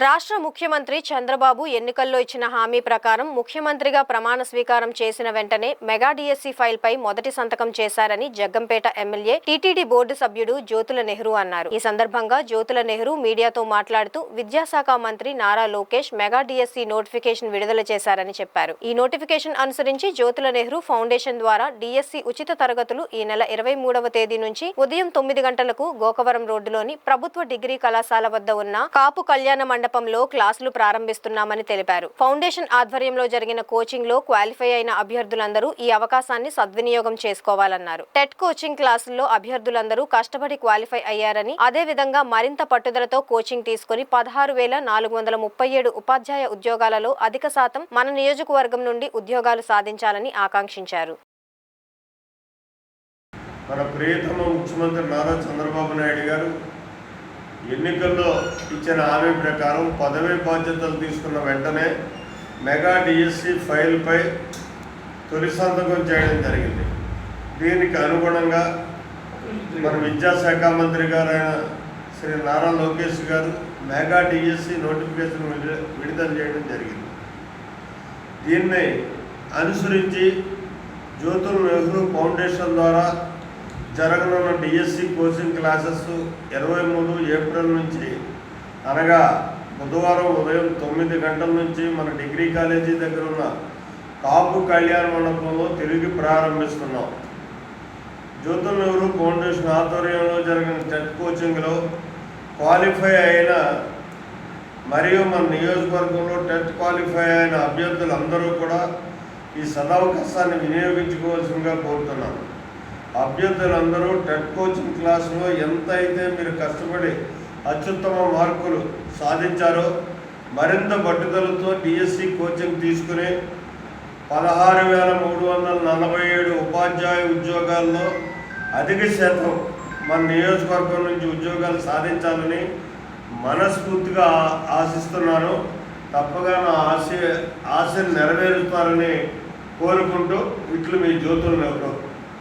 రాష్ట్ర ముఖ్యమంత్రి చంద్రబాబు ఎన్నికల్లో ఇచ్చిన హామీ ప్రకారం ముఖ్యమంత్రిగా ప్రమాణ స్వీకారం చేసిన వెంటనే మెగా డిఎస్సి ఫైల్పై మొదటి సంతకం చేశారని జగ్గంపేట ఎమ్మెల్యే టీటీడీ బోర్డు సభ్యుడు జ్యోతుల నెహ్రూ అన్నారు. ఈ సందర్భంగా జ్యోతుల నెహ్రూ మీడియాతో మాట్లాడుతూ విద్యాశాఖ మంత్రి Nara Lokesh mega DSC notification విడుదల చేశారని చెప్పారు. ఈ నోటిఫికేషన్ అనుసరించి జ్యోతుల నెహ్రూ ఫౌండేషన్ ద్వారా డిఎస్సి ఉచిత తరగతులు ఈ నెల 23వ తేదీ నుంచి ఉదయం 9 గంటలకు గోకవరం రోడ్డులోని ప్రభుత్వ డిగ్రీ కళాశాల వద్ద ఉన్న కాపు కళ్యాణ మండపంలో క్లాసులు ప్రారంభిస్తున్నామని తెలిపారు. ఫౌండేషన్ ఆధ్వర్యంలో జరిగిన కోచింగ్ లో క్వాలిఫై అయిన అభ్యర్థులందరూ ఈ అవకాశాన్ని సద్వినియోగం చేసుకోవాలన్నారు. టెట్ కోచింగ్ క్లాసుల్లో అభ్యర్థులందరూ కష్టపడి క్వాలిఫై అయ్యారని, అదే విధంగా మరింత పట్టుదలతో కోచింగ్ తీసుకుని 16,437 ఉపాధ్యాయ ఉద్యోగాలలో అధిక శాతం మన నియోజకవర్గం నుండి ఉద్యోగాలు సాధించాలని ఆకాంక్షించారు. మన ప్రియతమ ముఖ్యమంత్రి నారా చంద్రబాబు నాయుడు గారు ఎన్నికల్లో ఇచ్చిన హామీ ప్రకారం పదవి బాధ్యతలు తీసుకున్న వెంటనే మెగా డిఎస్సి ఫైల్పై తొలి సంతకం చేయడం జరిగింది. దీనికి అనుగుణంగా మన విద్యాశాఖ మంత్రి గారైన శ్రీ నారా లోకేష్ గారు మెగా డిఎస్సి నోటిఫికేషన్ విడుదల చేయడం జరిగింది. దీన్ని అనుసరించి జ్యోతుల నెహ్రూ ఫౌండేషన్ ద్వారా జరగనున్న డిఎస్సి కోచింగ్ క్లాసెస్ 23 ఏప్రిల్ నుంచి అనగా బుధవారం ఉదయం 9 గంటల నుంచి మన డిగ్రీ కాలేజీ దగ్గర ఉన్న కాపు కళ్యాణ మండపంలో తిరిగి ప్రారంభిస్తున్నాం. జ్యోతుల నెహ్రూ ఫౌండేషన్ ఆధ్వర్యంలో జరిగిన టెట్ కోచింగ్లో క్వాలిఫై అయిన మరియు మన నియోజకవర్గంలో టెట్ క్వాలిఫై అయిన అభ్యర్థులందరూ కూడా ఈ సదవకాశాన్ని వినియోగించుకోవాల్సిందిగా కోరుతున్నాను. అభ్యర్థులందరూ టెట్ కోచింగ్ క్లాసులో ఎంతైతే మీరు కష్టపడి అత్యుత్తమ మార్కులు సాధించారో మరింత పట్టుదలతో డిఎస్సి కోచింగ్ తీసుకుని 16,347 ఉపాధ్యాయ ఉద్యోగాల్లో అధిక శాతం మన నియోజకవర్గం నుంచి ఉద్యోగాలు సాధించాలని మనస్ఫూర్తిగా ఆశిస్తున్నాను. తప్పగా నా ఆశను నెరవేరుస్తారని కోరుకుంటూ ఇట్లు మీ జ్యోతుల నెహ్రూ.